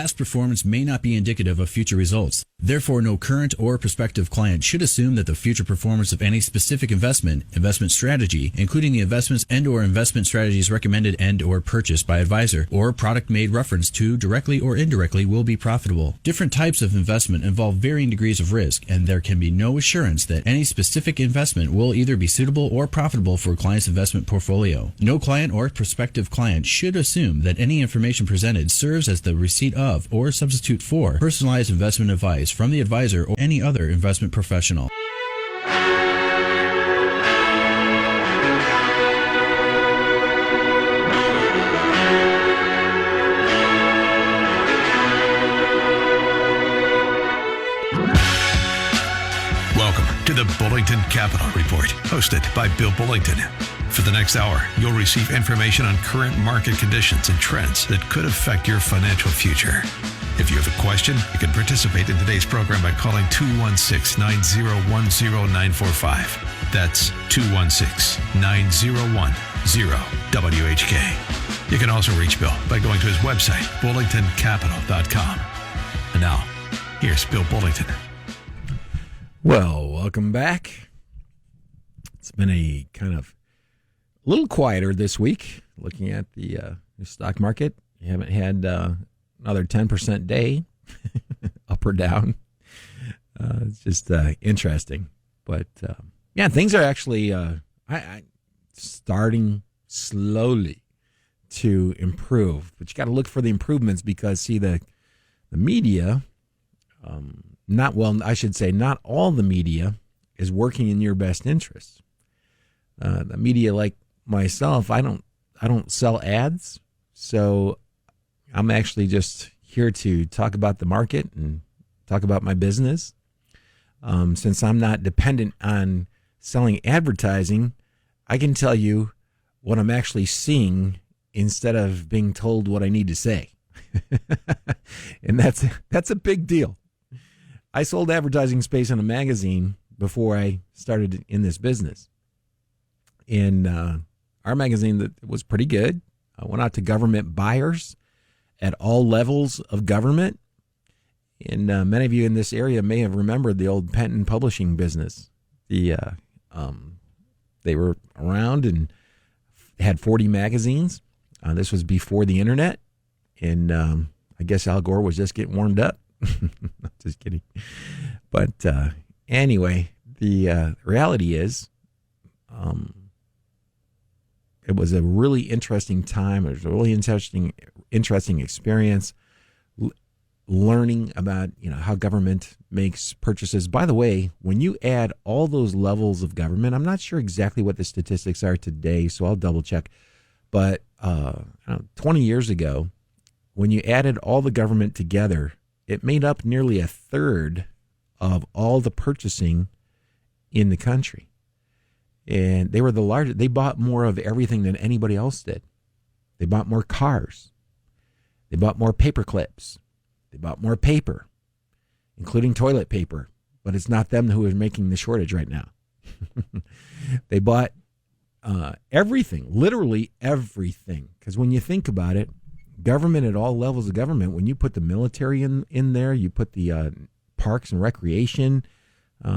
Past performance may not be indicative of future results. Therefore, no current or prospective client should assume that the future performance of any specific investment strategy, including the investments and/or investment strategies recommended and/or purchased by advisor, or product made reference to directly or indirectly, will be profitable. Different types of investment involve varying degrees of risk, and there can be no assurance that any specific investment will either be suitable or profitable for a client's investment portfolio. No client or prospective client should assume that any information presented serves as the receipt of or substitute for personalized investment advice from the advisor or any other investment professional. Welcome to the Bullington Capital Report, hosted by Bill Bullington. For the next hour, you'll receive information on current market conditions and trends that could affect your financial future. If you have a question, you can participate in today's program by calling 216-901-0945. That's 216-901-0WHK. You can also reach Bill by going to his website, bullingtoncapital.com. And now, here's Bill Bullington. Well, welcome back. It's been a kind of a little quieter this week looking at the stock market. You haven't had another 10% day up or down. It's just interesting. But, yeah, things are actually starting slowly to improve. But you got to look for the improvements because, see, the media, not all the media is working in your best interests. The media, like myself, I don't sell ads, so I'm actually just here to talk about the market and talk about my business. Since I'm not dependent on selling advertising, I can tell you what I'm actually seeing instead of being told what I need to say. And that's a big deal. I sold advertising space in a magazine before I started in this business. And our magazine that was pretty good. I went out to government buyers at all levels of government. And many of you in this area may have remembered the old Penton Publishing business. They were around and had 40 magazines. This was before the internet. And I guess Al Gore was just getting warmed up. Just kidding. But anyway, the reality is it was a really interesting time. It was a really interesting experience learning about how government makes purchases. By the way, when you add all those levels of government, I'm not sure exactly what the statistics are today, so I'll double check. But 20 years ago, when you added all the government together, it made up nearly a third of all the purchasing in the country. And they were the largest. They bought more of everything than anybody else did. They bought more cars. They bought more paper clips. They bought more paper, including toilet paper. But it's not them who is making the shortage right now. They bought everything, literally everything. Because when you think about it, government at all levels of government, when you put the military in there, you put the parks and recreation,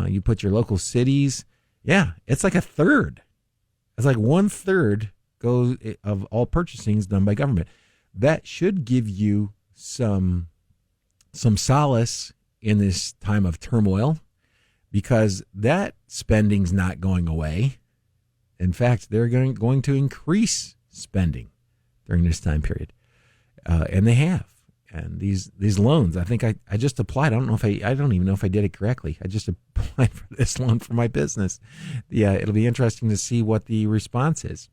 you put your local cities, yeah, it's like a third. It's like 1/3 goes of all purchasing is done by government. That should give you some solace in this time of turmoil, because that spending's not going away. In fact, they're going to increase spending during this time period. And they have. And these loans, I think I just applied. I don't even know if I did it correctly. I just applied for this loan for my business. Yeah, it'll be interesting to see what the response is.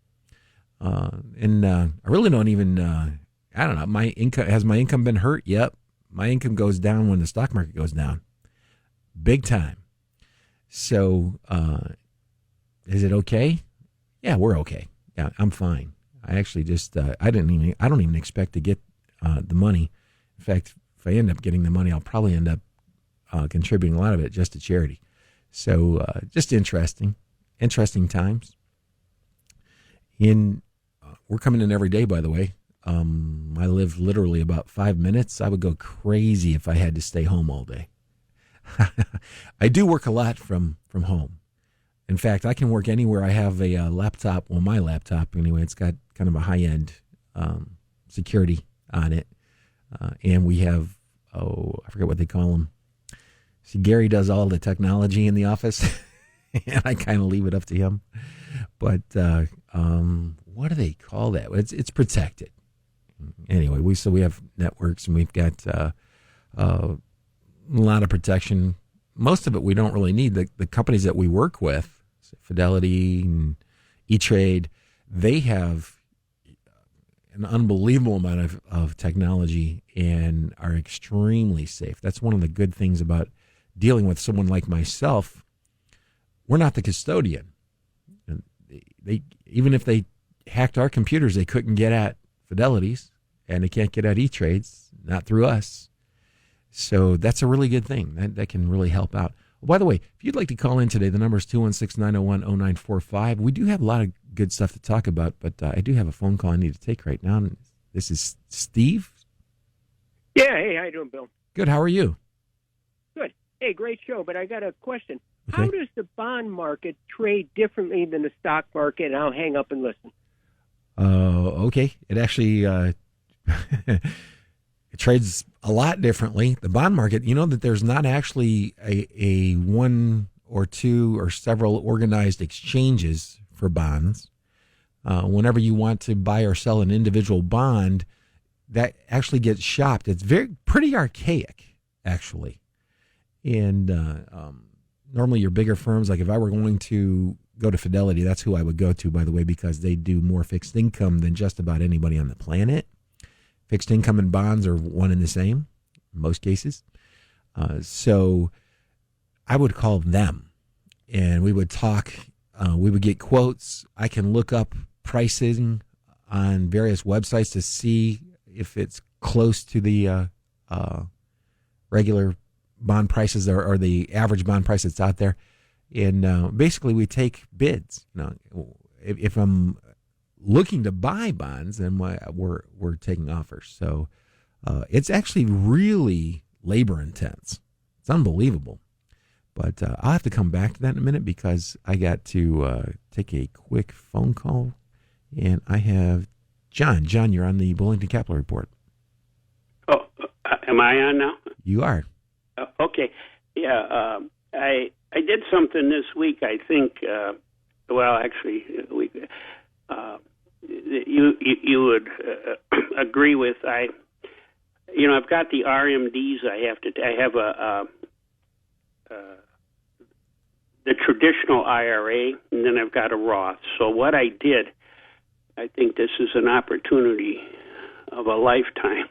And I really don't even, I don't know, has my income been hurt? Yep. My income goes down when the stock market goes down. Big time. So, is it okay? Yeah, we're okay. Yeah, I'm fine. I actually just, I don't even expect to get the money. In fact, if I end up getting the money, I'll probably end up contributing a lot of it just to charity. So just interesting times. We're coming in every day, by the way. I live literally about 5 minutes. I would go crazy if I had to stay home all day. I do work a lot from home. In fact, I can work anywhere. I have a laptop. Well, my laptop anyway. It's got kind of a high-end security on it, and we have I forget what they call them. See, Gary does all the technology in the office, and I kind of leave it up to him. But what do they call that? It's protected. Anyway, we have networks, and we've got a lot of protection. Most of it we don't really need. The companies that we work with, Fidelity and E-Trade, they have an unbelievable amount of technology and are extremely safe. That's one of the good things about dealing with someone like myself. We're not the custodian. They even if they hacked our computers, they couldn't get at Fidelity's, and they can't get at E-Trade's, not through us. So that's a really good thing. That can really help out. Well, by the way, if you'd like to call in today, the number is 216-901-0945. We do have a lot of good stuff to talk about, but I do have a phone call I need to take right now. This is Steve. Yeah, hey, how you doing, Bill? Good, how are you? Good. Hey, great show, but I got a question. Okay. How does the bond market trade differently than the stock market? And I'll hang up and listen. Okay. It actually it trades a lot differently. The bond market, you know that there's not actually a one or two or several organized exchanges for bonds. Whenever you want to buy or sell an individual bond, that actually gets shopped. It's pretty archaic, actually. And normally your bigger firms, like if I were going to go to Fidelity, that's who I would go to, by the way, because they do more fixed income than just about anybody on the planet. Fixed income and bonds are one and the same in most cases. So I would call them, and we would talk. We would get quotes. I can look up pricing on various websites to see if it's close to the regular bond prices or the average bond price that's out there. And basically, we take bids. If I'm looking to buy bonds, then we're taking offers. So it's actually really labor intense. It's unbelievable. But I'll have to come back to that in a minute because I got to take a quick phone call. And I have John. John, you're on the Bullington Capital Report. Oh, am I on now? You are. Okay. Yeah, I did something this week, I think, you would agree with. I've got the RMDs. I have the traditional IRA, and then I've got a Roth. So what I did, I think this is an opportunity of a lifetime.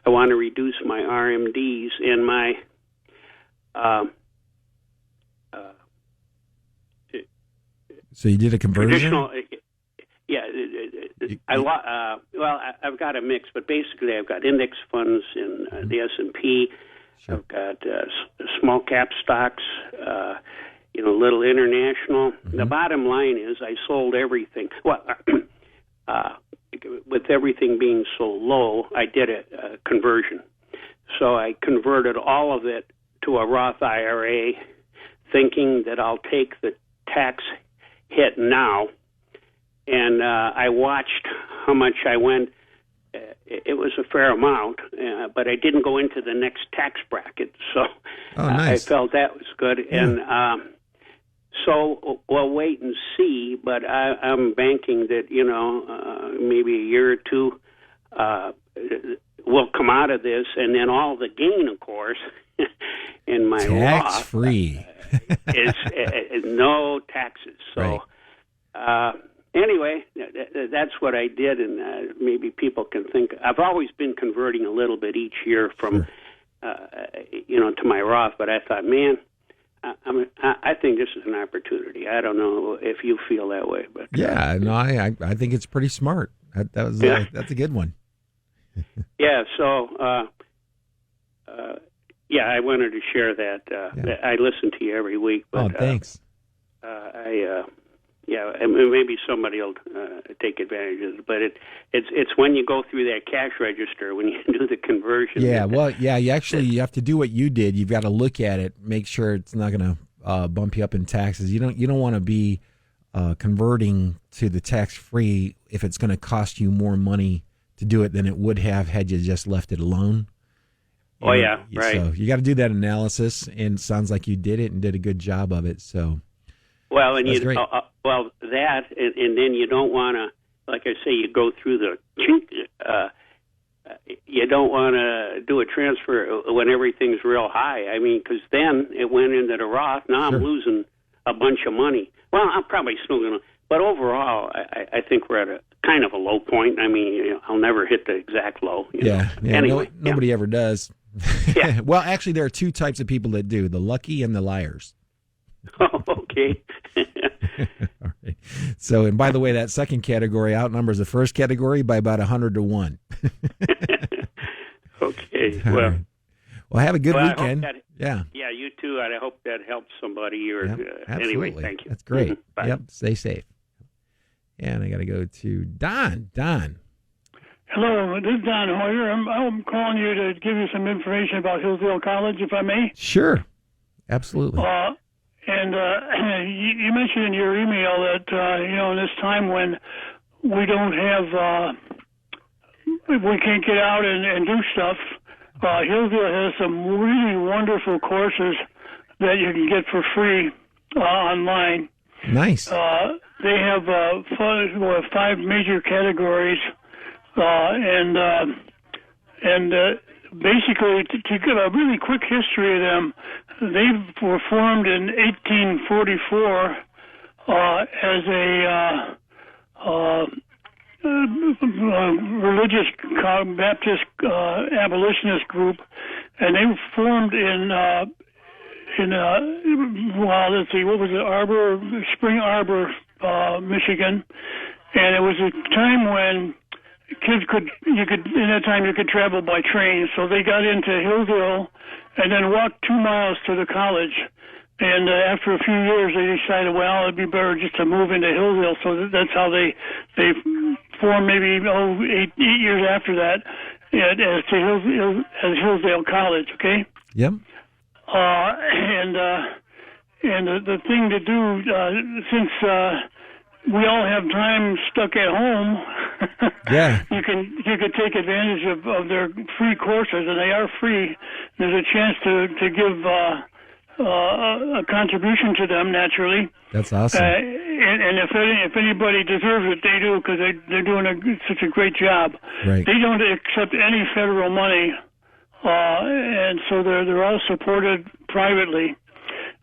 I want to reduce my RMDs and my so you did a conversion? Yeah, I've got a mix, but basically I've got index funds in the S&P. Sure. I've got small cap stocks, little international. Mm-hmm. The bottom line is I sold everything. Well, with everything being so low, I did a conversion. So I converted all of it to a Roth IRA, thinking that I'll take the tax hit now. And I watched how much I went. It was a fair amount, but I didn't go into the next tax bracket. So nice. I felt that was good. Yeah. And so we'll wait and see, but I'm banking that, maybe a year or two we'll come out of this, and then all the gain, of course, in my tax-free. is no taxes. So anyway, that's what I did, and maybe people can think. I've always been converting a little bit each year from, to my Roth, but I thought, man, I think this is an opportunity. I don't know if you feel that way, but I think it's pretty smart. That's a good one. Yeah. So, I wanted to share that. I listen to you every week. But, thanks. Yeah, I mean, maybe somebody will take advantage of it, but it's when you go through that cash register when you do the conversion. Yeah, well, yeah, you have to do what you did. You've got to look at it, make sure it's not going to bump you up in taxes. You don't want to be converting to the tax-free if it's going to cost you more money to do it than it would have had you just left it alone. Oh, yeah, right. So you got to do that analysis, and it sounds like you did it and did a good job of it. So. Well, and that's you great. That, and then you don't want to, like I say, you go through the. You don't want to do a transfer when everything's real high. I mean, because then it went into the Roth. Now Sure. I'm losing a bunch of money. Well, I'm probably still going to, but overall, I think we're at a kind of a low point. I mean, I'll never hit the exact low. Yeah. Anyway, nobody ever does. Yeah. Well, actually, there are two types of people that do: the lucky and the liars. Oh, okay. All right. So, and by the way, that second category outnumbers the first category by about 100 to 1. Okay. All Well, right. Well, have a good I hope weekend. that- Yeah. Yeah, you too. I hope that helps somebody. Or Yep, anyway, absolutely. thank you. That's great. Mhm. Bye. Yep. Stay safe. And I got to go to Don. Don. Hello, this is Don Hoyer. I'm calling you to give you some information about Hillsdale College, if I may. Sure. Absolutely. You mentioned in your email that, in this time when we don't have, we can't get out and do stuff, Hillsdale has some really wonderful courses that you can get for free online. Nice. They have 5 major categories, basically, to give a really quick history of them, they were formed in 1844 as a religious Baptist abolitionist group, and they were formed in let's see, what was it, Spring Arbor, Michigan, and it was a time when kids in that time you could travel by train, so they got into Hillsdale and then walked 2 miles to the college. And after a few years, they decided, well, it'd be better just to move into Hillsdale. So that's how they formed maybe 8 years after that as Hillsdale College. Okay. Yep. The thing to do since we all have time stuck at home, Yeah. you could take advantage of their free courses, and they are free. There's a chance to give a contribution to them naturally. That's awesome. And if anybody deserves it, they do, because they're doing such a great job. Right. They don't accept any federal money, and so they're all supported privately.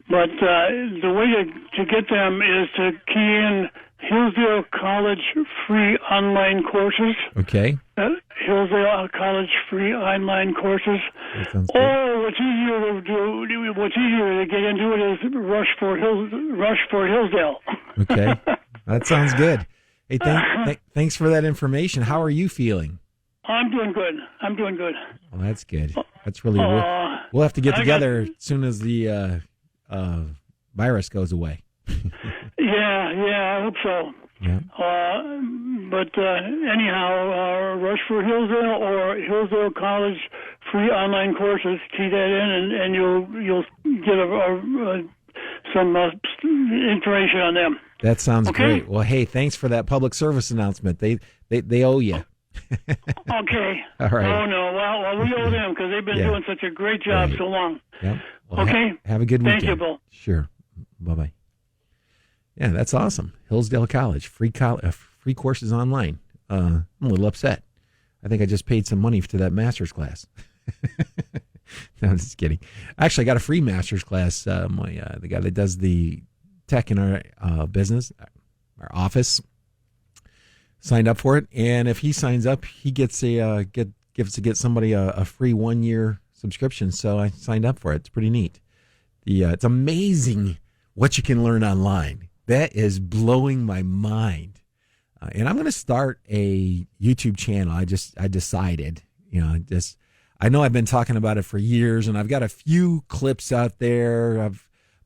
But the way to get them is to key in Hillsdale College free online courses. Okay. Hillsdale College free online courses. That sounds good. Or what's easier to get into it is Rush for Hillsdale. Okay. That sounds good. Hey, thanks for that information. How are you feeling? I'm doing good. Well, that's good. That's really we'll have to get together as soon as the virus goes away. Yeah, I hope so. Yeah. But anyhow, Rush for Hillsdale or Hillsdale College free online courses. Key that in, and you'll get some information on them. That sounds Okay. great. Well, hey, thanks for that public service announcement. They owe you. Okay. All right. Oh no. Well, we owe them because they've been Yeah. doing such a great job Right. so long. Yep. Well, Okay. have a good weekend. Thank you, Bill. Sure. Bye-bye. Yeah, that's awesome. Hillsdale College, free courses online. I'm a little upset. I think I just paid some money to that master's class. No, I'm just kidding. Actually, I got a free master's class. The guy that does the tech in our business, our office, signed up for it. And if he signs up, he gets get somebody a free 1-year subscription. So I signed up for it. It's pretty neat. It's amazing what you can learn online. That is blowing my mind. And I'm going to start a YouTube channel. I decided, I know I've been talking about it for years, and I've got a few clips out there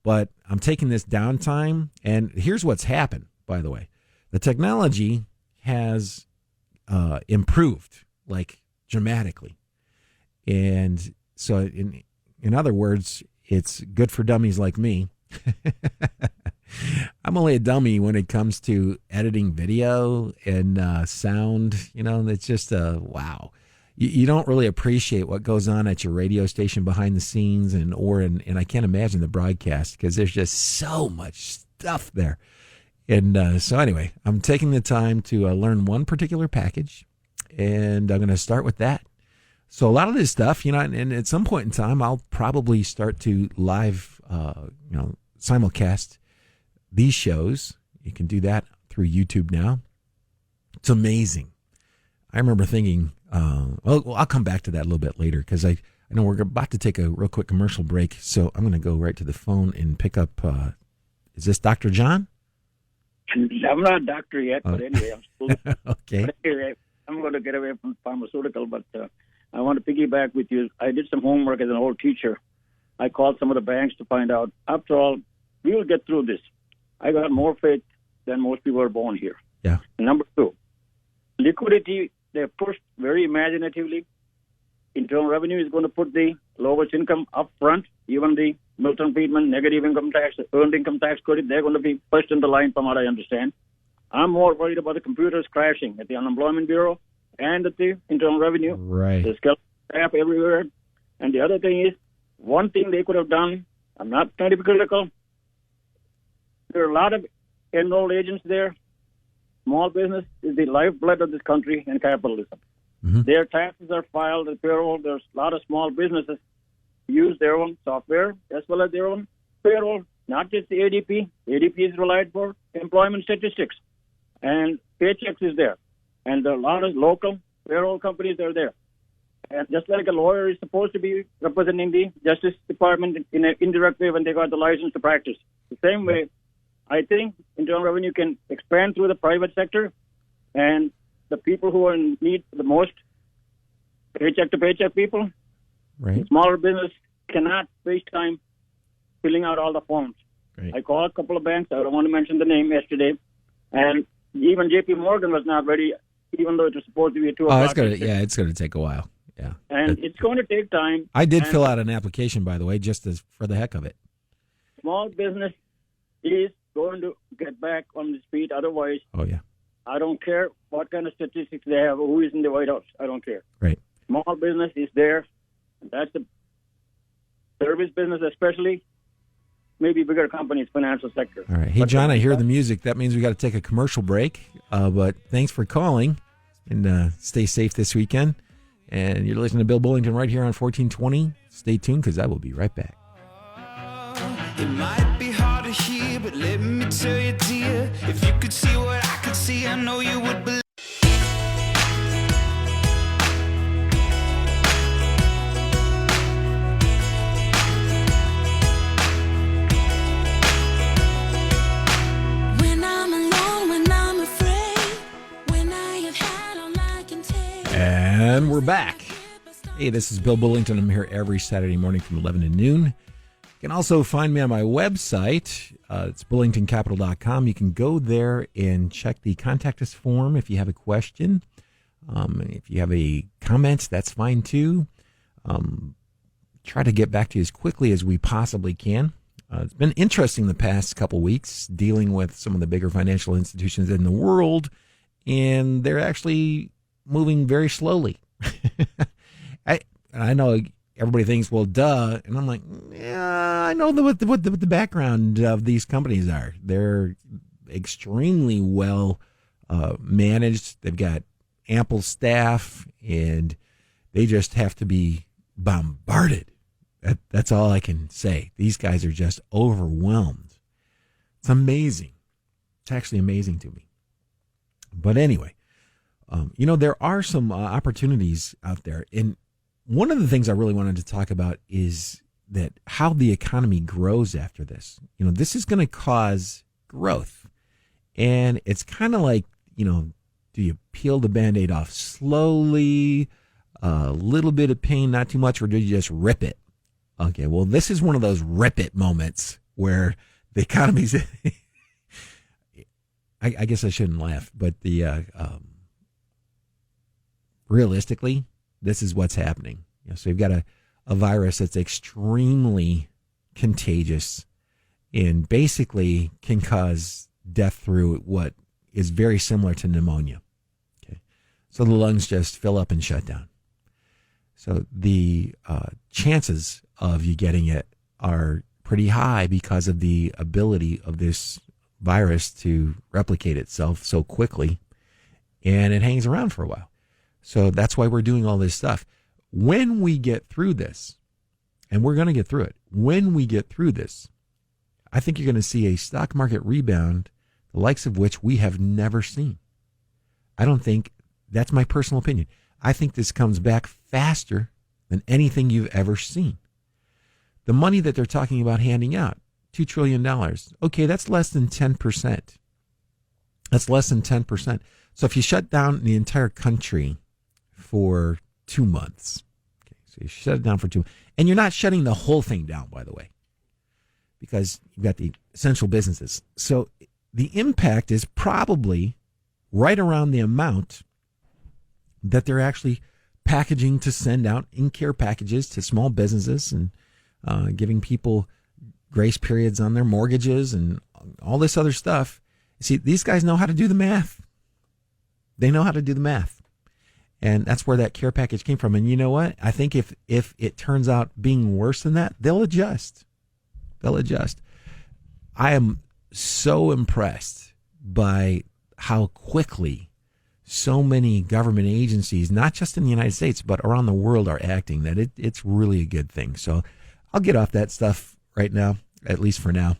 but I'm taking this downtime, and here's what's happened. by the way. The technology has improved, like, dramatically. And so, in other words, it's good for dummies like me. I'm only a dummy when it comes to editing video and sound. It's just wow. You don't really appreciate what goes on at your radio station behind the scenes, and I can't imagine the broadcast, because there's just so much stuff there. And so anyway, I'm taking the time to learn one particular package, and I'm going to start with that. So a lot of this stuff, and at some point in time, I'll probably start to live, simulcast these shows. You can do that through YouTube now. It's amazing. I remember thinking, I'll come back to that a little bit later, because I know we're about to take a real quick commercial break. So I'm going to go right to the phone and pick up, is this Dr. John? I'm not a doctor yet, but anyway, I'm still okay. But anyway, I'm going to get away from pharmaceutical, but I want to piggyback with you. I did some homework as an old teacher. I called some of the banks to find out. After all, we will get through this. I got more faith than most people are born here. Yeah. And number two, liquidity, they're pushed very imaginatively. Internal Revenue is going to put the lowest income up front. Even the Milton Friedman negative income tax, earned income tax credit, they're going to be first in the line from what I understand. I'm more worried about the computers crashing at the Unemployment Bureau and at the Internal Revenue. Right. There's staff everywhere. And the other thing is, one thing they could have done, I'm not trying to be critical, there are a lot of enrolled agents there. Small business is the lifeblood of this country and capitalism. Mm-hmm. Their taxes are filed at payroll. There's a lot of small businesses use their own software as well as their own payroll, not just the ADP. ADP is relied for employment statistics. And Paychecks is there. And there are a lot of local payroll companies that are there. And just like a lawyer is supposed to be representing the Justice Department in an indirect way when they got the license to practice. The same way, I think Internal Revenue can expand through the private sector, and the people who are in need the most, paycheck to paycheck people, right? Smaller business cannot waste time filling out all the forms. Right. I called a couple of banks. I don't want to mention the name yesterday, and even J.P. Morgan was not ready, even though it was supposed to be a 2 o'clock. It's going to take a while. Yeah, and it's going to take time. I did fill out an application, by the way, just for the heck of it. Small business is going to get back on its feet. Otherwise, oh yeah, I don't care what kind of statistics they have, who is in the White House. I don't care. Right. Small business is there. And that's the service business, especially. Maybe bigger companies, financial sector. All right. Hey, John, I hear the music. That means we got to take a commercial break. But thanks for calling, and stay safe this weekend. And you're listening to Bill Bullington right here on 1420. Stay tuned, because I will be right back. It might be hard to hear, but let me tell you, dear, if you could see what I could see, I know you would believe. When I'm alone, when I'm afraid, when I have had all I can take. And we're back. Hey, this is Bill Bullington. I'm here every Saturday morning from 11 to noon. You can also find me on my website. It's bullingtoncapital.com. You can go there and check the contact us form if you have a question. If you have a comment, that's fine too. Try to get back to you as quickly as we possibly can. It's been interesting the past couple weeks dealing with some of the bigger financial institutions in the world, and they're actually moving very slowly. I know everybody thinks, well, duh. And I'm like, yeah, I know what the background of these companies are. They're extremely well managed. They've got ample staff, and they just have to be bombarded. That's all I can say. These guys are just overwhelmed. It's amazing. It's actually amazing to me. But anyway, there are some opportunities out there. And one of the things I really wanted to talk about is that how the economy grows after this. This is going to cause growth. And it's kind of like, do you peel the Band-Aid off slowly, a little bit of pain, not too much, or do you just rip it? Okay, well, this is one of those rip it moments where the economy's... I guess I shouldn't laugh, but the realistically, this is what's happening. So you've got a virus that's extremely contagious and basically can cause death through what is very similar to pneumonia. Okay, so the lungs just fill up and shut down. So the chances of you getting it are pretty high because of the ability of this virus to replicate itself so quickly, and it hangs around for a while. So that's why we're doing all this stuff. When we get through this, and we're going to get through it, when we get through this, I think you're going to see a stock market rebound, the likes of which we have never seen. I don't think, that's my personal opinion, I think this comes back faster than anything you've ever seen. The money that they're talking about handing out, $2 trillion, okay, that's less than 10%. That's less than 10%. So if you shut down the entire country for 2 months, okay, so you shut it down for 2 months, and you're not shutting the whole thing down, by the way, because you've got the essential businesses. So the impact is probably right around the amount that they're actually packaging to send out in care packages to small businesses and giving people grace periods on their mortgages and all this other stuff. See, these guys know how to do the math. They know how to do the math. And that's where that care package came from. And you know what? I think if it turns out being worse than that, they'll adjust. They'll adjust. I am so impressed by how quickly so many government agencies, not just in the United States, but around the world, are acting, that it's really a good thing. So I'll get off that stuff right now, at least for now,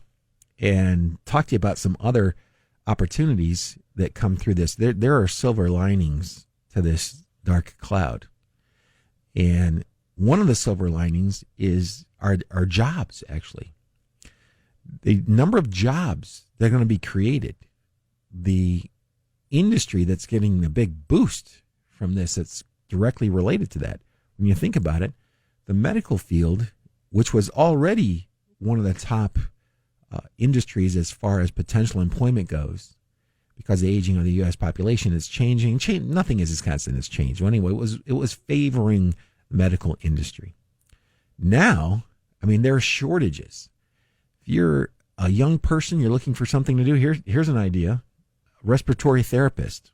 and talk to you about some other opportunities that come through this. There are silver linings to this dark cloud. And one of the silver linings is our jobs, actually. The number of jobs that are going to be created, the industry that's getting a big boost from this that's directly related to that. When you think about it, the medical field, which was already one of the top industries as far as potential employment goes, because the aging of the U.S. population is changing. Nothing is as constant as change. Well, anyway, it was favoring the medical industry. Now, I mean, there are shortages. If you're a young person, you're looking for something to do, here's an idea. Respiratory therapist.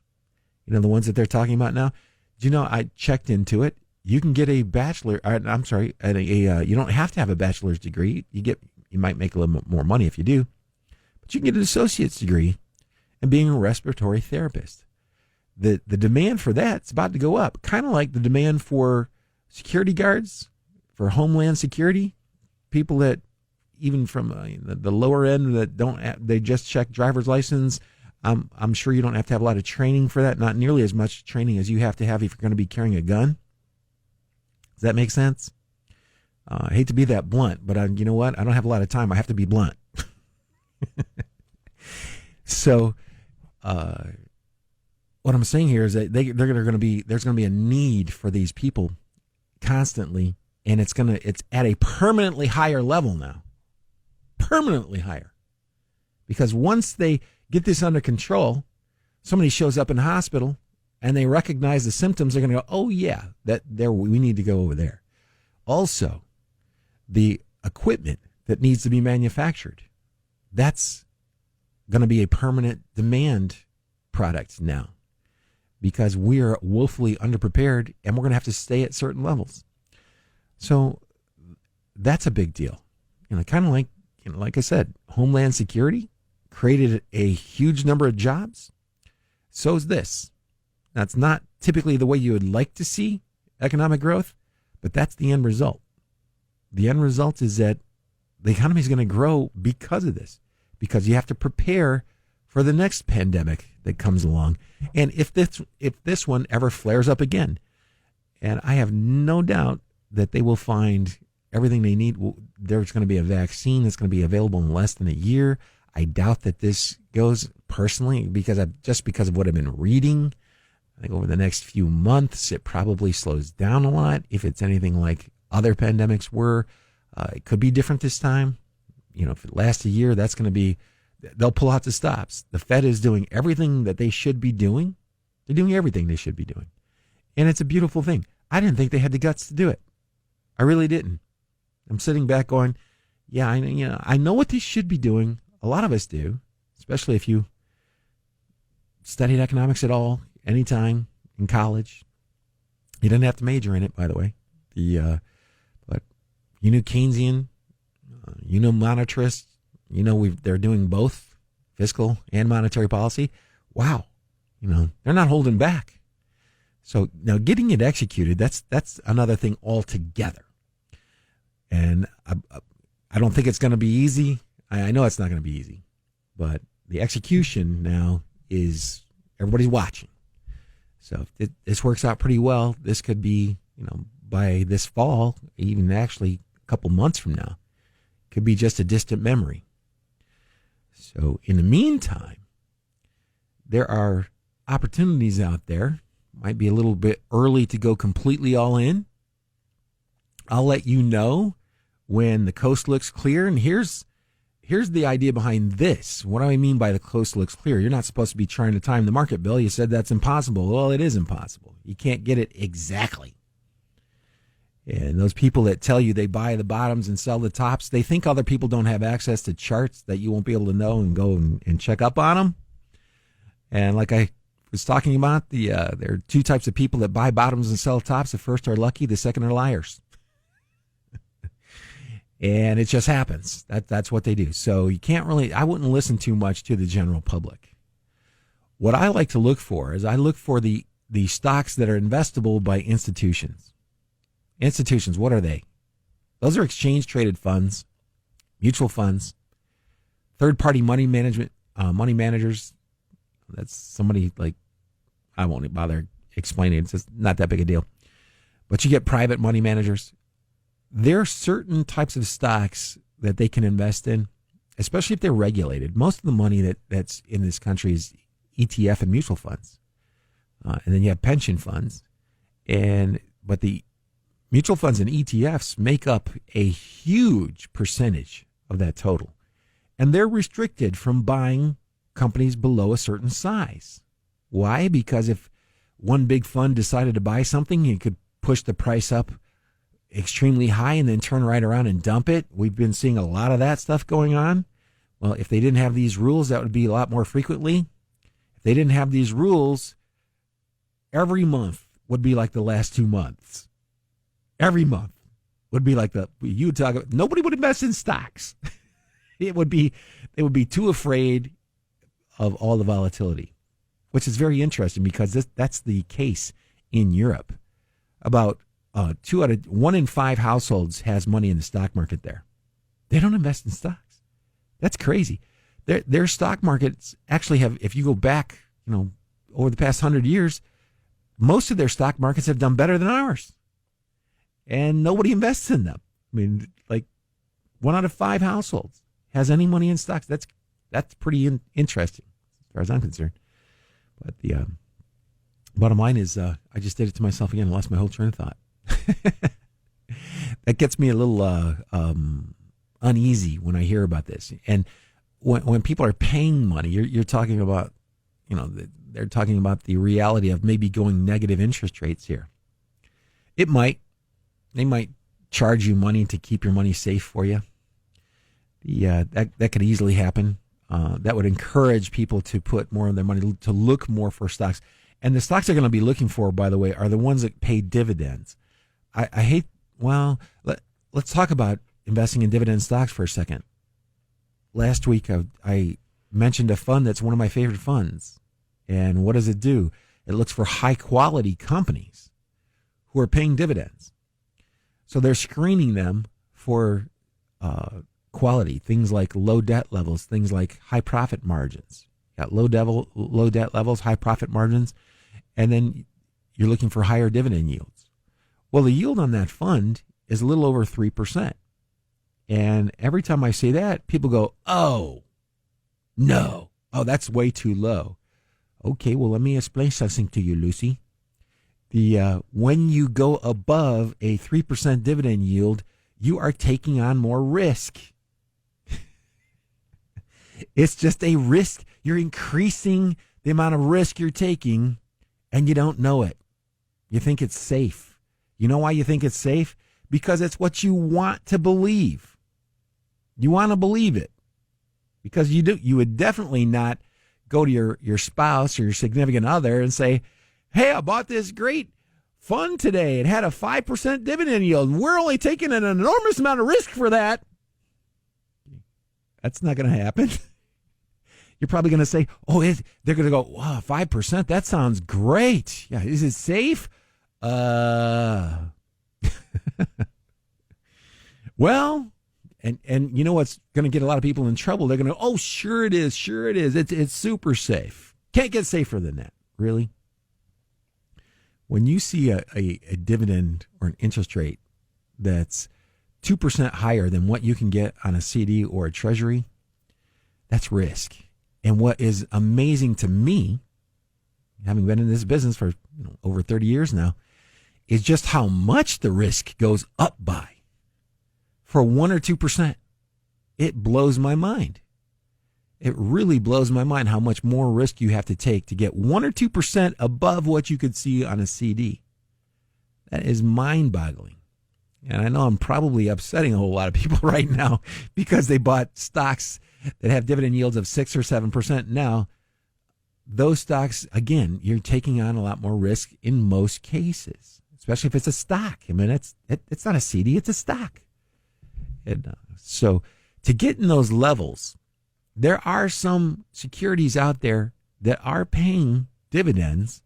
You know, the ones that they're talking about now. Do you know, I checked into it. You can get a bachelor, you don't have to have a bachelor's degree. You might make a little bit more money if you do, but you can get an associate's degree in being a respiratory therapist. The demand for that's about to go up, kind of like the demand for security guards, for Homeland Security, people that even from the lower end that they just check driver's license. I'm sure you don't have to have a lot of training for that, not nearly as much training as you have to have if you're going to be carrying a gun. Does that make sense? I hate to be that blunt, but you know what? I don't have a lot of time. I have to be blunt. So, what I'm saying here is that there's going to be a need for these people constantly, and it's at a permanently higher level now. Permanently higher. Because once they get this under control, somebody shows up in the hospital and they recognize the symptoms, they're going to go, oh yeah, we need to go over there. Also, the equipment that needs to be manufactured, that's going to be a permanent demand product now, because we are woefully underprepared and we're going to have to stay at certain levels. So that's a big deal. Kind of like I said, Homeland Security created a huge number of jobs. So is this. That's not typically the way you would like to see economic growth, but that's the end result. The end result is that the economy is going to grow because of this, because you have to prepare for the next pandemic that comes along. And if this one ever flares up again, and I have no doubt that they will find everything they need. There's going to be a vaccine that's going to be available in less than a year. I doubt that this goes personally because of what I've been reading. I think over the next few months, it probably slows down a lot. If it's anything like other pandemics were, it could be different this time. If it lasts a year, that's going to be they'll pull out the stops. The Fed is doing everything that they should be doing. They're doing everything they should be doing. And it's a beautiful thing. I didn't think they had the guts to do it. I really didn't. I'm sitting back going, yeah, I know what they should be doing. A lot of us do, especially if you studied economics at all, anytime in college. You didn't have to major in it, by the way. But you knew Keynesian, you know monetarist, they're doing both fiscal and monetary policy. Wow, they're not holding back. So now getting it executed, that's another thing altogether. And I don't think it's going to be easy. I know it's not going to be easy, but the execution now is everybody's watching. So if this works out pretty well, this could be, by this fall, even actually a couple months from now, could be just a distant memory. So in the meantime, there are opportunities out there. Might be a little bit early to go completely all in. I'll let you know when the coast looks clear. And here's the idea behind this. What do I mean by the coast looks clear? You're not supposed to be trying to time the market, Bill. You said that's impossible. Well, it is impossible. You can't get it exactly. And those people that tell you they buy the bottoms and sell the tops, they think other people don't have access to charts that you won't be able to know and go and check up on them. And like I was talking about, there are two types of people that buy bottoms and sell tops. The first are lucky, the second are liars. And it just happens. That's what they do. So you can't really, I wouldn't listen too much to the general public. What I like to look for is I look for the stocks that are investable by institutions. Institutions, what are they? Those are exchange-traded funds, mutual funds, third-party money managers. That's somebody like, I won't bother explaining it. It's just not that big a deal. But you get private money managers. There are certain types of stocks that they can invest in, especially if they're regulated. Most of the money that's in this country is ETF and mutual funds. And then you have pension funds. But the mutual funds and ETFs make up a huge percentage of that total. And they're restricted from buying companies below a certain size. Why? Because if one big fund decided to buy something, it could push the price up extremely high and then turn right around and dump it. We've been seeing a lot of that stuff going on. Well, if they didn't have these rules, that would be a lot more frequently. If they didn't have these rules, every month would be like the last 2 months. Every month would be like you would talk about, nobody would invest in stocks. They would be too afraid of all the volatility, which is very interesting because that's the case in Europe. About 1 in 5 households has money in the stock market there. They don't invest in stocks. That's crazy. Their stock markets actually have, if you go back, over the past 100 years, most of their stock markets have done better than ours. And nobody invests in them. I mean, like 1 out of 5 households has any money in stocks. That's pretty interesting as far as I'm concerned. But the bottom line is I just did it to myself again. I lost my whole train of thought. That gets me a little uneasy when I hear about this. And when people are paying money, you're talking about, they're talking about the reality of maybe going negative interest rates here. They might charge you money to keep your money safe for you. That could easily happen. That would encourage people to put more of their money, to look more for stocks. And the stocks they're going to be looking for, by the way, are the ones that pay dividends. Let's talk about investing in dividend stocks for a second. Last week, I mentioned a fund that's one of my favorite funds. And what does it do? It looks for high-quality companies who are paying dividends. So they're screening them for quality, things like low debt levels, things like high profit margins. Got low debt levels, high profit margins, and then you're looking for higher dividend yields. Well, the yield on that fund is a little over 3%. And every time I say that, people go, oh, no. Oh, that's way too low. Okay, well, let me explain something to you, Lucy. When you go above a 3% dividend yield, you are taking on more risk. It's just a risk. You're increasing the amount of risk you're taking, and you don't know it. You think it's safe. You know why you think it's safe? Because it's what you want to believe. You want to believe it. Because you would definitely not go to your spouse or your significant other and say, hey, I bought this great fund today. It had a 5% dividend yield, and we're only taking an enormous amount of risk for that. That's not going to happen. You're probably going to say, they're going to go, wow, 5%? That sounds great. Yeah, is it safe? Well, and you know what's going to get a lot of people in trouble? They're going to, oh, sure it is. It's super safe. Can't get safer than that. Really? When you see a dividend or an interest rate that's 2% higher than what you can get on a CD or a treasury, that's risk. And what is amazing to me, having been in this business for over 30 years now, is just how much the risk goes up by for 1 or 2%. It blows my mind. It really blows my mind how much more risk you have to take to get 1 or 2% above what you could see on a CD. That is mind-boggling. And I know I'm probably upsetting a whole lot of people right now because they bought stocks that have dividend yields of 6 or 7% now. Those stocks, again, you're taking on a lot more risk in most cases, especially if it's a stock. I mean, it's not a CD, it's a stock. So to get in those levels, there are some securities out there that are paying dividends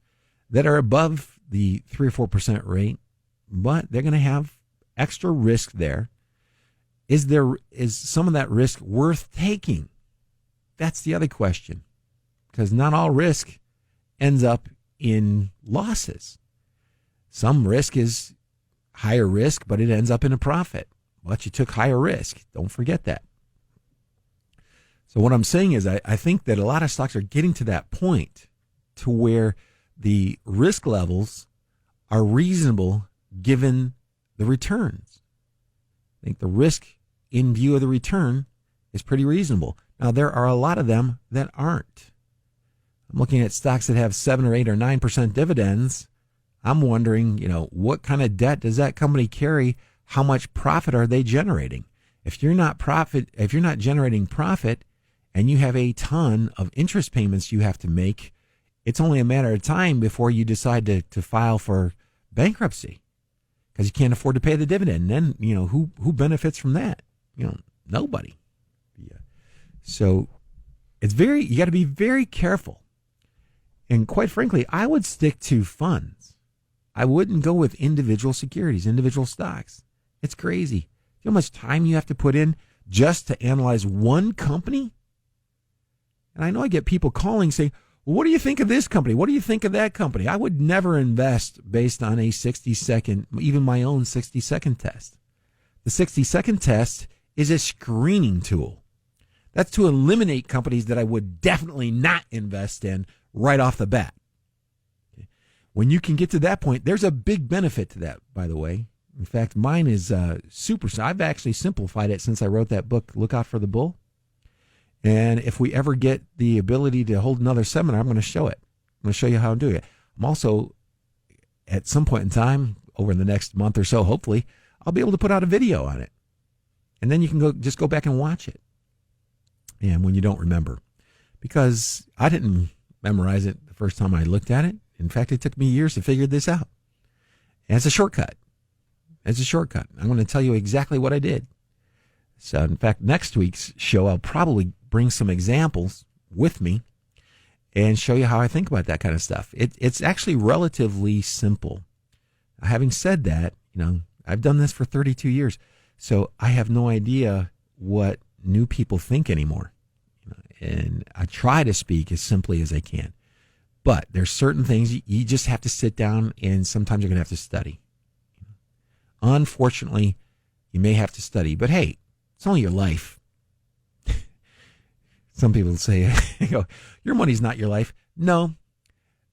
that are above the 3 or 4% rate, but they're going to have extra risk there. Is some of that risk worth taking? That's the other question, because not all risk ends up in losses. Some risk is higher risk, but it ends up in a profit. But you took higher risk. Don't forget that. So what I'm saying is I think that a lot of stocks are getting to that point to where the risk levels are reasonable given the returns. I think the risk in view of the return is pretty reasonable. Now, there are a lot of them that aren't. I'm looking at stocks that have 7 or 8 or 9% dividends. I'm wondering, what kind of debt does that company carry? How much profit are they generating? If you're not generating profit and you have a ton of interest payments you have to make, it's only a matter of time before you decide to file for bankruptcy because you can't afford to pay the dividend. And then, who benefits from that? Nobody. Yeah. So you got to be very careful. And quite frankly, I would stick to funds. I wouldn't go with individual securities, individual stocks. It's crazy. You know how much time you have to put in just to analyze one company? And I know I get people calling saying, well, what do you think of this company? What do you think of that company? I would never invest based on a 60-second, even my own 60-second test. The 60-second test is a screening tool. That's to eliminate companies that I would definitely not invest in right off the bat. When you can get to that point, there's a big benefit to that, by the way. In fact, mine is super. I've actually simplified it since I wrote that book, Look Out for the Bull. And if we ever get the ability to hold another seminar, I'm going to show it. I'm going to show you how I'm doing it. I'm also, at some point in time, over the next month or so, hopefully, I'll be able to put out a video on it. And then you can go back and watch it. And when you don't remember. Because I didn't memorize it the first time I looked at it. In fact, it took me years to figure this out. And it's a shortcut. I'm going to tell you exactly what I did. So, in fact, next week's show, I'll probably bring some examples with me and show you how I think about that kind of stuff. It's actually relatively simple. Having said that, I've done this for 32 years, so I have no idea what new people think anymore. And I try to speak as simply as I can. But there's certain things you just have to sit down, and sometimes you're going to have to study. Unfortunately, you may have to study. But hey, it's only your life. Some people say, your money's not your life. No,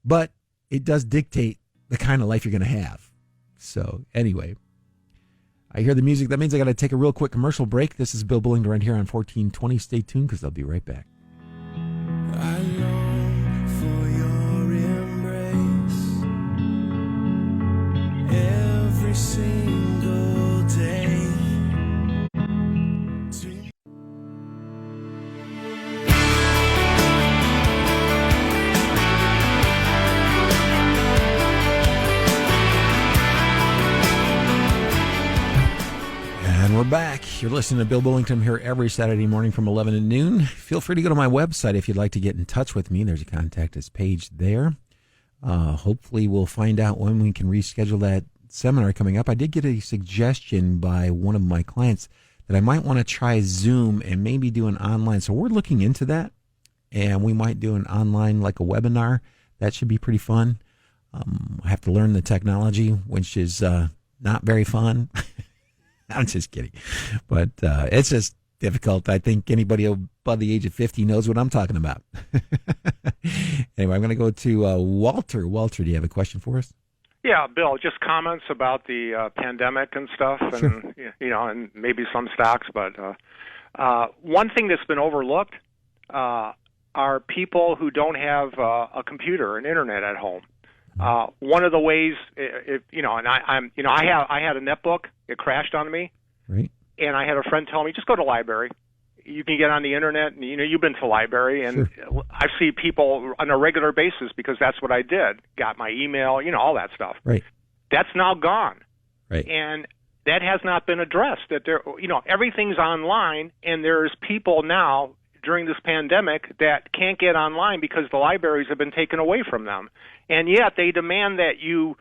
but it does dictate the kind of life you're going to have. So anyway, I hear the music. That means I got to take a real quick commercial break. This is Bill Bullington right here on 1420. Stay tuned because I'll be right back. I long for your embrace every single day. And we're back. You're listening to Bill Bullington here every Saturday morning from 11 to noon. Feel free to go to my website if you'd like to get in touch with me. There's a contact us page there. Hopefully we'll find out when we can reschedule that seminar coming up. I did get a suggestion by one of my clients that I might want to try Zoom and maybe do an online. So we're looking into that, and we might do an online, like a webinar. That should be pretty fun. I have to learn the technology, which is not very fun. I'm just kidding. But it's just difficult. I think anybody above the age of 50 knows what I'm talking about. Anyway, I'm going to go to Walter. Walter, do you have a question for us? Yeah, Bill, just comments about the pandemic and stuff, and Sure. and maybe some stocks. But one thing that's been overlooked are people who don't have a computer and internet at home. One of the ways, I had a netbook. It crashed on me, Right. and I had a friend tell me, just go to the library. You can get on the internet, and you've been to the library, and Sure. I see people on a regular basis because that's what I did. Got my email, all that stuff. Right. That's now gone. Right. And that has not been addressed. That everything's online, and there's people now during this pandemic that can't get online because the libraries have been taken away from them, and yet they demand that you.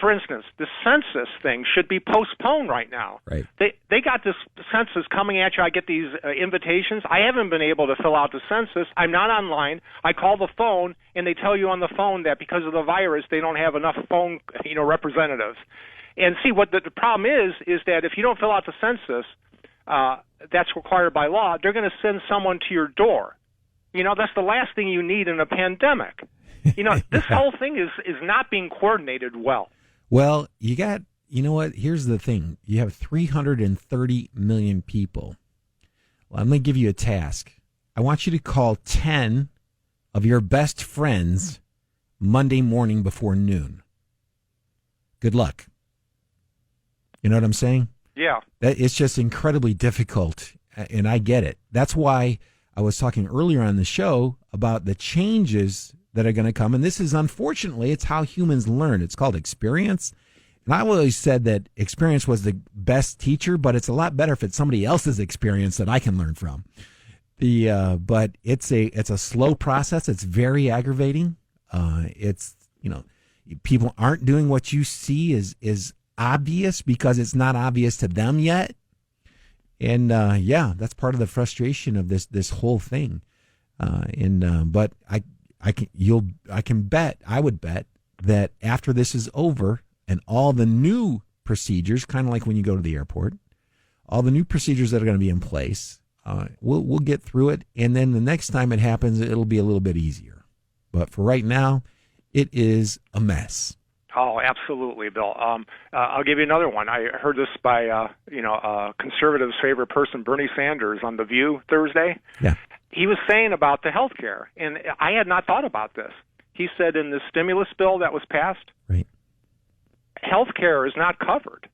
For instance, the census thing should be postponed right now. Right. They got this census coming at you. I get these invitations. I haven't been able to fill out the census. I'm not online. I call the phone, and they tell you on the phone that because of the virus, they don't have enough phone representatives. And see, what the problem is that if you don't fill out the census, that's required by law, they're going to send someone to your door. That's the last thing you need in a pandemic. This whole thing is not being coordinated well. Well, you know what? Here's the thing. You have 330 million people. Well, I'm going to give you a task. I want you to call 10 of your best friends Monday morning before noon. Good luck. You know what I'm saying? Yeah. It's just incredibly difficult, and I get it. That's why I was talking earlier on the show about the changes that are going to come. And this is, unfortunately, it's how humans learn. It's called experience. And I always said that experience was the best teacher, but it's a lot better if it's somebody else's experience that I can learn from. But it's a slow process. It's very aggravating. People aren't doing what you see is obvious because it's not obvious to them yet. And that's part of the frustration of this whole thing. But I would bet that after this is over and all the new procedures, kind of like when you go to the airport, all the new procedures that are going to be in place, we'll get through it. And then the next time it happens, it'll be a little bit easier. But for right now, it is a mess. Oh, absolutely, Bill. I'll give you another one. I heard this by, conservative's favorite person, Bernie Sanders, on The View Thursday. Yeah. He was saying about the health care, and I had not thought about this. He said in the stimulus bill that was passed, right, health care is not covered.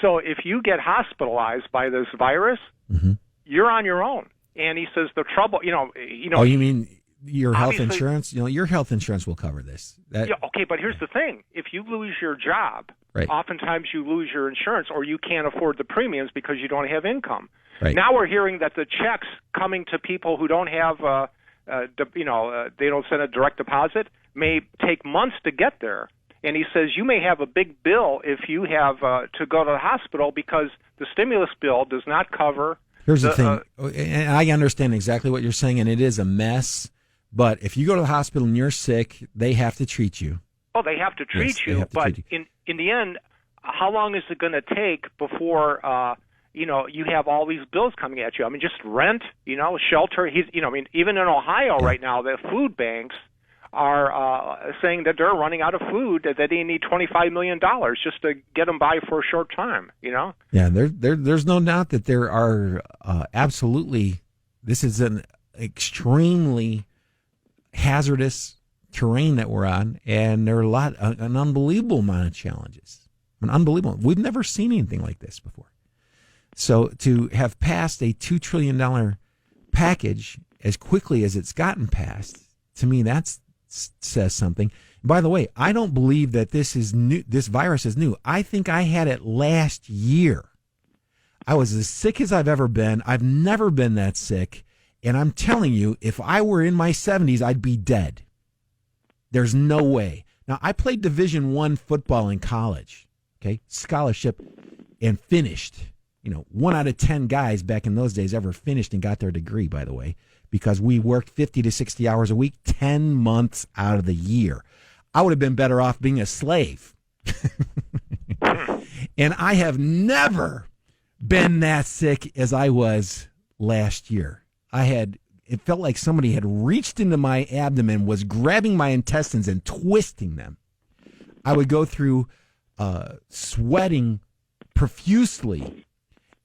So if you get hospitalized by this virus, mm-hmm. you're on your own. And he says the trouble, Oh, you mean your health insurance? Your health insurance will cover this. Yeah, okay, but here's the thing. If you lose your job, right, oftentimes you lose your insurance or you can't afford the premiums because you don't have income. Right. Now we're hearing that the checks coming to people who don't have, they don't send a direct deposit, may take months to get there. And he says you may have a big bill if you have to go to the hospital because the stimulus bill does not cover. Here's the thing, and I understand exactly what you're saying, and it is a mess. But if you go to the hospital and you're sick, they have to treat you. Oh, they have to treat you. But in the end, how long is it going to take before you have all these bills coming at you? I mean, just rent, shelter. Even in Ohio right now, the food banks are saying that they're running out of food, that they need $25 million just to get them by for a short time, you know? Yeah, there's no doubt that there are absolutely, this is an extremely hazardous terrain that we're on, and there are an unbelievable amount of challenges. We've never seen anything like this before. So to have passed a $2 trillion package as quickly as it's gotten passed, to me, that says something. By the way, I don't believe that this is new. This virus is new. I think I had it last year. I was as sick as I've ever been. I've never been that sick. And I'm telling you, if I were in my 70s, I'd be dead. There's no way. Now, I played Division I football in college, okay, scholarship, and finished. 1 out of 10 guys back in those days ever finished and got their degree, by the way, because we worked 50 to 60 hours a week, 10 months out of the year. I would have been better off being a slave. And I have never been that sick as I was last year. It felt like somebody had reached into my abdomen, was grabbing my intestines and twisting them. I would go through sweating profusely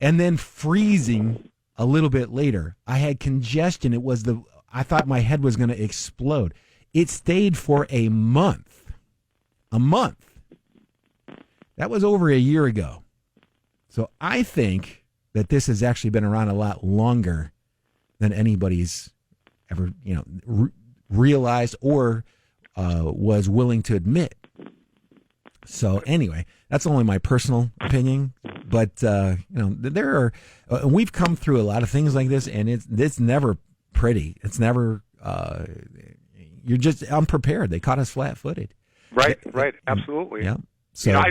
and then freezing a little bit later. I had congestion. I thought my head was going to explode. It stayed for a month. A month. That was over a year ago. So I think that this has actually been around a lot longer than anybody's ever, realized or was willing to admit. So anyway, that's only my personal opinion. But there are, we've come through a lot of things like this, and it's never pretty. It's never. You're just unprepared. They caught us flat-footed. Right. Absolutely. Yeah. So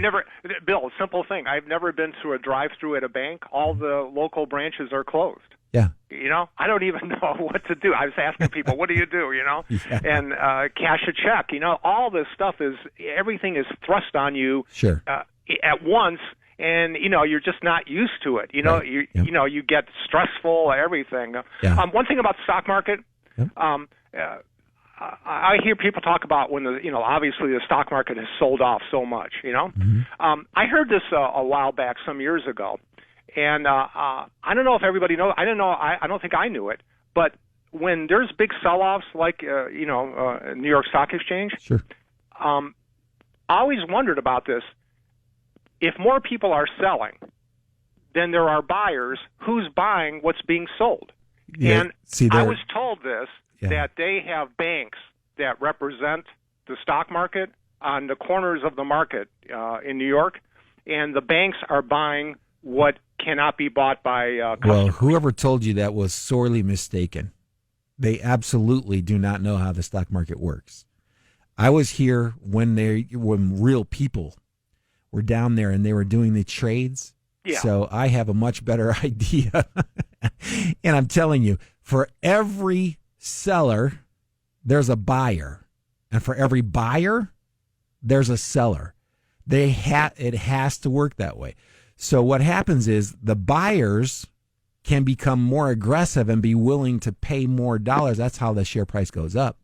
Bill, simple thing. I've never been through a drive-through at a bank. All the local branches are closed. Yeah. I don't even know what to do. I was asking people, what do you do, Yeah. And cash a check. All this stuff everything is thrust on you Sure. At once, and, you're just not used to it. Right. You get stressful, everything. Yeah. One thing about the stock market, I hear people talk about when obviously the stock market has sold off so much, Mm-hmm. I heard this a while back, some years ago. And I don't know if everybody knows. I don't know. I don't think I knew it. But when there's big sell-offs like New York Stock Exchange, sure. I always wondered about this. If more people are selling than there are buyers, who's buying what's being sold? Yeah, and I was told this, that they have banks that represent the stock market on the corners of the market in New York, and the banks are buying what cannot be bought by customers. Well, whoever told you that was sorely mistaken. They absolutely do not know how the stock market works. I was here when real people were down there and they were doing the trades. Yeah. So I have a much better idea. And I'm telling you, for every seller, there's a buyer. And for every buyer, there's a seller. It has to work that way. So what happens is the buyers can become more aggressive and be willing to pay more dollars. That's how the share price goes up.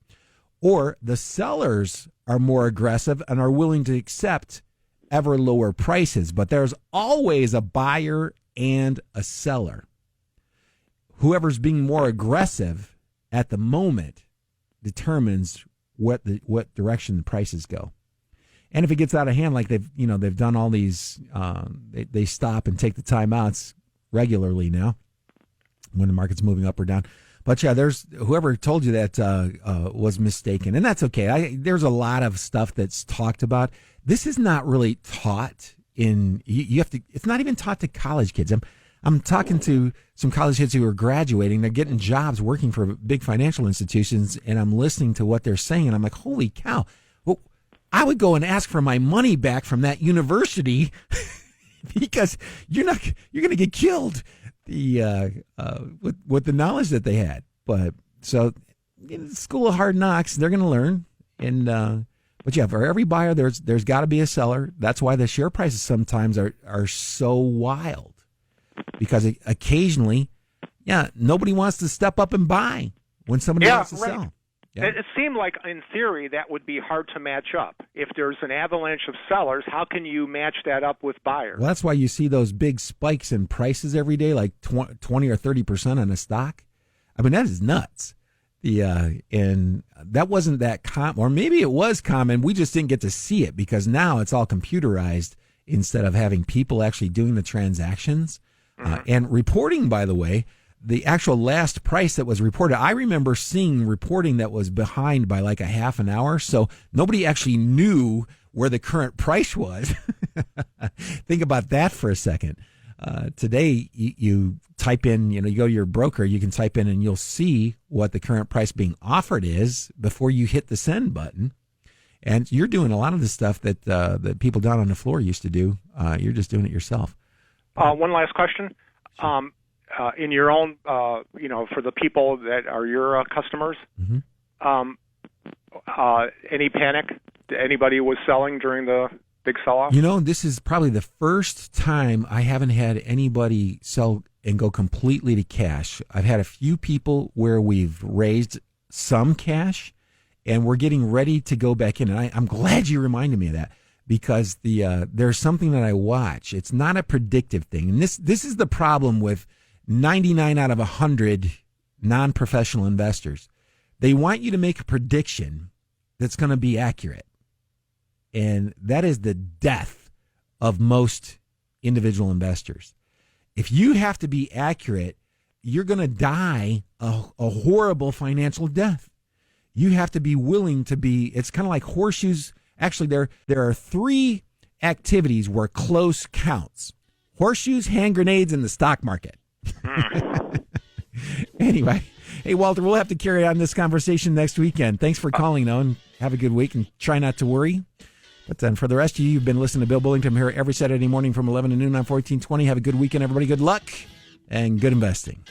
Or the sellers are more aggressive and are willing to accept ever lower prices. But there's always a buyer and a seller. Whoever's being more aggressive at the moment determines what direction the prices go. And if it gets out of hand, like they've done all these, they stop and take the timeouts regularly now when the market's moving up or down. But yeah, there's whoever told you that was mistaken, and that's okay. There's a lot of stuff that's talked about. This is not really taught in. You have to. It's not even taught to college kids. I'm talking to some college kids who are graduating. They're getting jobs working for big financial institutions, and I'm listening to what they're saying, and I'm like, holy cow! Well, I would go and ask for my money back from that university because you're going to get killed. With the knowledge that they had, but so in the school of hard knocks, they're going to learn. And but yeah, for every buyer, there's got to be a seller. That's why the share prices sometimes are so wild, because occasionally, nobody wants to step up and buy when somebody wants to sell. Yeah. It seemed like, in theory, that would be hard to match up. If there's an avalanche of sellers, how can you match that up with buyers? Well, that's why you see those big spikes in prices every day, like 20 or 30% on a stock. I mean, that is nuts. And that wasn't that common, or maybe it was common. We just didn't get to see it because now it's all computerized instead of having people actually doing the transactions. And reporting, by the way, the actual last price that was reported, I remember seeing reporting that was behind by like a half an hour. So nobody actually knew where the current price was. Think about that for a second. Today, you type in, you go to your broker, you can type in and you'll see what the current price being offered is before you hit the send button. And you're doing a lot of the stuff that that people down on the floor used to do. You're just doing it yourself. One last question. In your own, for the people that are your customers, any panic? Anybody was selling during the big sell-off? This is probably the first time I haven't had anybody sell and go completely to cash. I've had a few people where we've raised some cash, and we're getting ready to go back in. And I'm glad you reminded me of that. Because there's something that I watch. It's not a predictive thing. And this is the problem with 99 out of 100 non-professional investors. They want you to make a prediction that's going to be accurate. And that is the death of most individual investors. If you have to be accurate, you're going to die a horrible financial death. You have to be willing to be, it's kind of like horseshoes. Actually, there are 3 activities where close counts: horseshoes, hand grenades, and the stock market. Anyway, hey, Walter, we'll have to carry on this conversation next weekend. Thanks for calling, though, and have a good week, and try not to worry. But then for the rest of you, you've been listening to Bill Bullington here every Saturday morning from 11 to noon on 1420. Have a good weekend, everybody. Good luck and good investing.